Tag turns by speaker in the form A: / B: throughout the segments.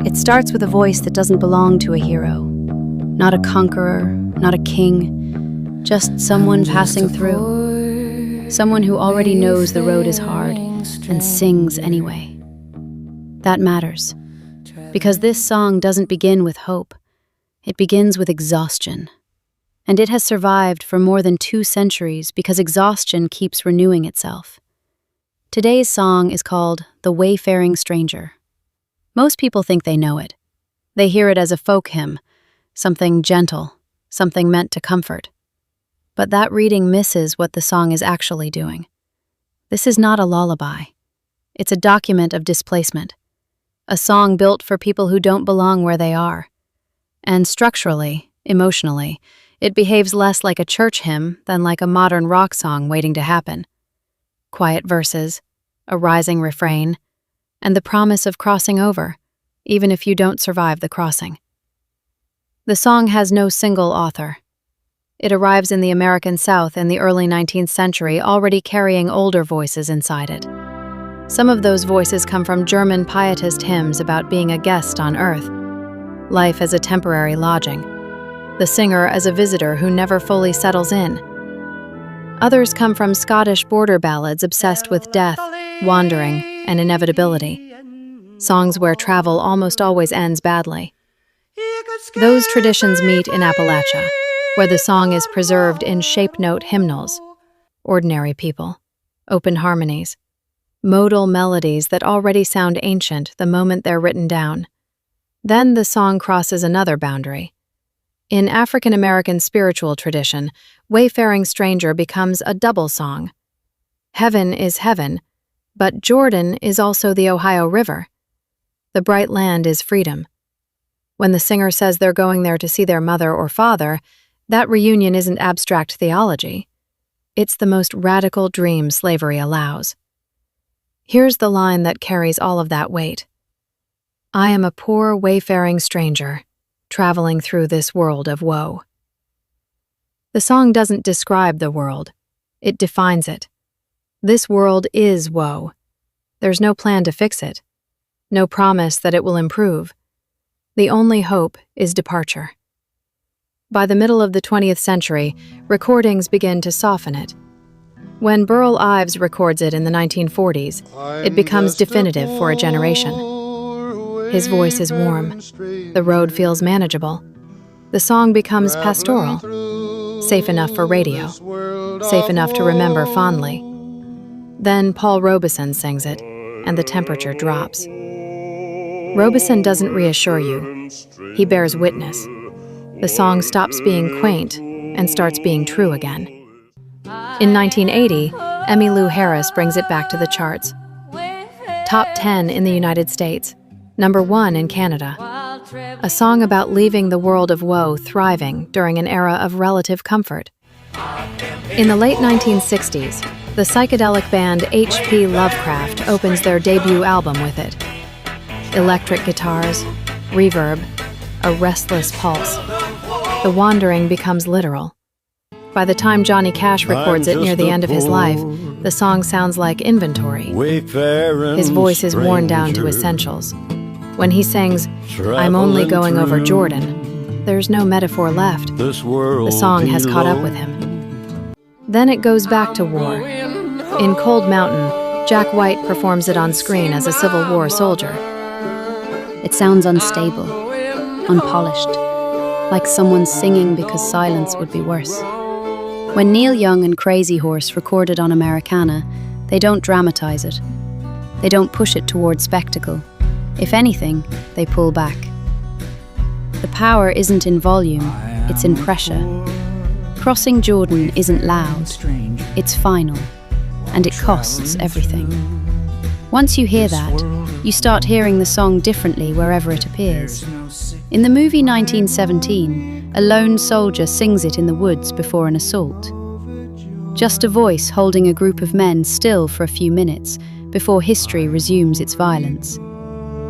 A: It starts with a voice that doesn't belong to a hero. Not a conqueror, not a king, just someone passing through. Someone who already knows the road is hard and sings anyway. That matters, because this song doesn't begin with hope. It begins with exhaustion. And it has survived for more than 2 centuries because exhaustion keeps renewing itself. Today's song is called The Wayfaring Stranger. Most people think they know it. They hear it as a folk hymn, something gentle, something meant to comfort. But that reading misses what the song is actually doing. This is not a lullaby. It's a document of displacement, a song built for people who don't belong where they are. And structurally, emotionally, it behaves less like a church hymn than like a modern rock song waiting to happen. Quiet verses, a rising refrain, and the promise of crossing over, even if you don't survive the crossing. The song has no single author. It arrives in the American South in the early 19th century, already carrying older voices inside it. Some of those voices come from German pietist hymns about being a guest on earth, life as a temporary lodging, the singer as a visitor who never fully settles in. Others come from Scottish border ballads obsessed with death, wandering, and inevitability, songs where travel almost always ends badly. Those traditions meet in Appalachia, where the song is preserved in shape-note hymnals, ordinary people, open harmonies, modal melodies that already sound ancient the moment they're written down. Then the song crosses another boundary. In African American spiritual tradition, Wayfaring Stranger becomes a double song. Heaven is heaven, but Jordan is also the Ohio River. The bright land is freedom. When the singer says they're going there to see their mother or father, that reunion isn't abstract theology. It's the most radical dream slavery allows. Here's the line that carries all of that weight. I am a poor wayfaring stranger, traveling through this world of woe. The song doesn't describe the world, it defines it. This world is woe. There's no plan to fix it, no promise that it will improve. The only hope is departure. By the middle of the 20th century, recordings begin to soften it. When Burl Ives records it in the 1940s, it becomes definitive for a generation. His voice is warm. The road feels manageable. The song becomes pastoral, safe enough for radio, safe enough to remember fondly. Then Paul Robeson sings it, and the temperature drops. Robeson doesn't reassure you. He bears witness. The song stops being quaint and starts being true again. In 1980, Emmylou Harris brings it back to the charts. Top 10 in the United States, #1 in Canada. A song about leaving the world of woe thriving during an era of relative comfort. In the late 1960s, the psychedelic band H.P. Lovecraft opens their debut album with it. Electric guitars, reverb, a restless pulse. The wandering becomes literal. By the time Johnny Cash records it near the end of his life, the song sounds like inventory. His voice is worn down to essentials. When he sings, I'm only going over Jordan, there's no metaphor left. The song has caught up with him. Then it goes back to war. In Cold Mountain, Jack White performs it on screen as a Civil War soldier.
B: It sounds unstable, unpolished, like someone singing because silence would be worse. When Neil Young and Crazy Horse recorded on Americana, they don't dramatize it. They don't push it toward spectacle. If anything, they pull back. The power isn't in volume, it's in pressure. Crossing Jordan isn't loud, it's final, and it costs everything. Once you hear that, you start hearing the song differently wherever it appears. In the movie 1917, a lone soldier sings it in the woods before an assault. Just a voice holding a group of men still for a few minutes before history resumes its violence.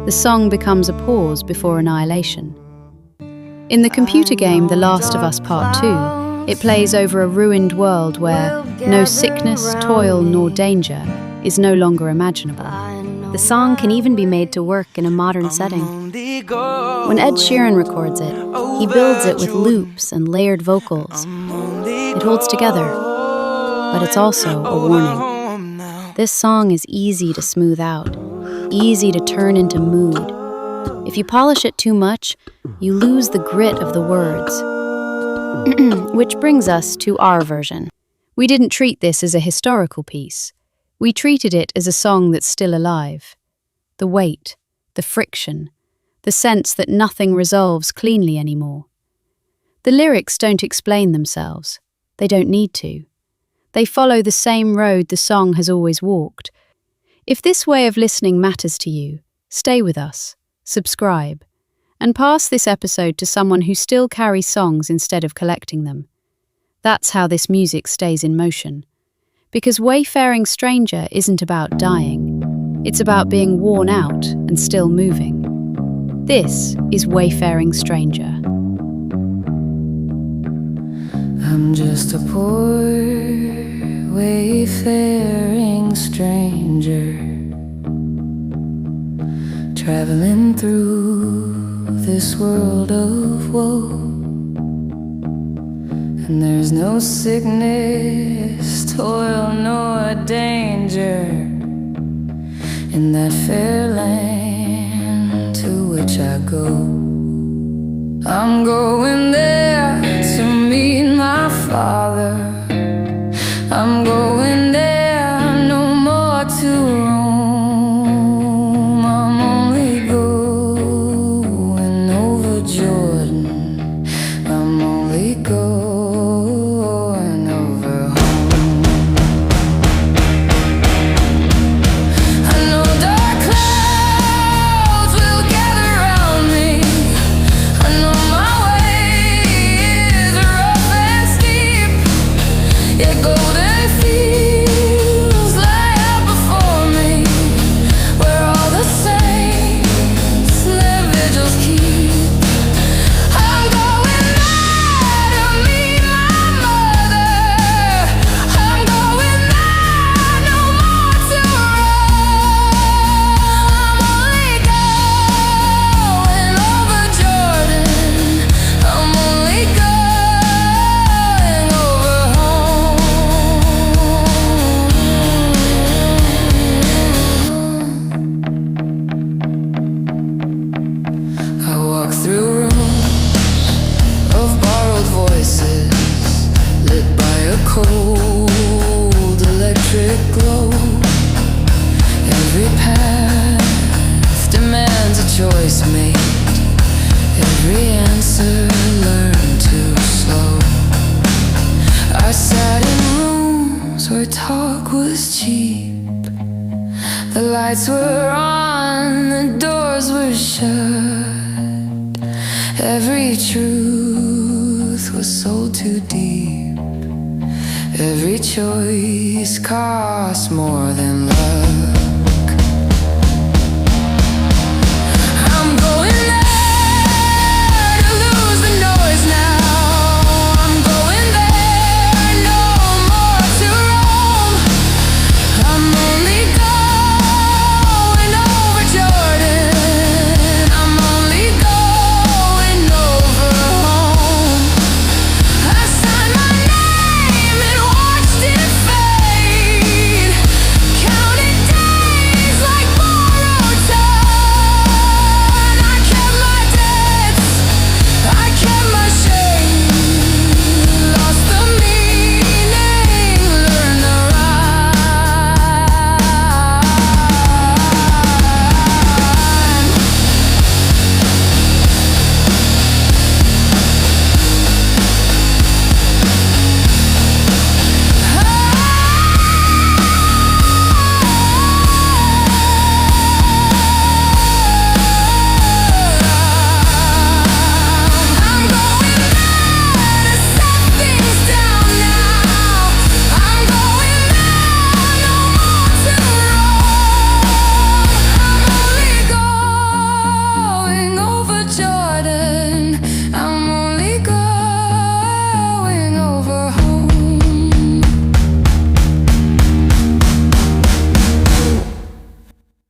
B: The song becomes a pause before annihilation. In the computer game The Last of Us Part 2, it plays over a ruined world where no sickness, toil, nor danger is no longer imaginable.
A: The song can even be made to work in a modern setting. When Ed Sheeran records it, he builds it with loops and layered vocals. It holds together, but it's also a warning. This song is easy to smooth out, easy to turn into mood. If you polish it too much, you lose the grit of the words. Which brings us to our version. We didn't treat this as a historical piece. We treated it as a song that's still alive. The weight, the friction, the sense that nothing resolves cleanly anymore. The lyrics don't explain themselves. They don't need to. They follow the same road the song has always walked. If this way of listening matters to you, stay with us, subscribe, and pass this episode to someone who still carries songs instead of collecting them. That's how this music stays in motion. Because Wayfaring Stranger isn't about dying. It's about being worn out and still moving. This is Wayfaring Stranger.
C: I'm just a poor wayfaring stranger, traveling through this world of woe. And there's no sickness, toil, nor danger in that fair land to which I go. I'm going there to meet my Father. I'm going there, no more to roam. I'm only going over Jordan. I'm only going over home. I know dark clouds will gather around me. I know my way is rough and steep, yet golden fields lie out before me, where all the saints their vigils keep. I'm going there to meet my mother. I'm going there, no more to roam. I'm only going over Jordan. I'm only going over home. I walk through rooms of borrowed voices, lit by a cold electric glow. Every path demands a choice made, every answer learned too slow. I sat in rooms where talk was cheap. The lights were on, the doors were shut. Every truth was sold too deep. Every choice cost more than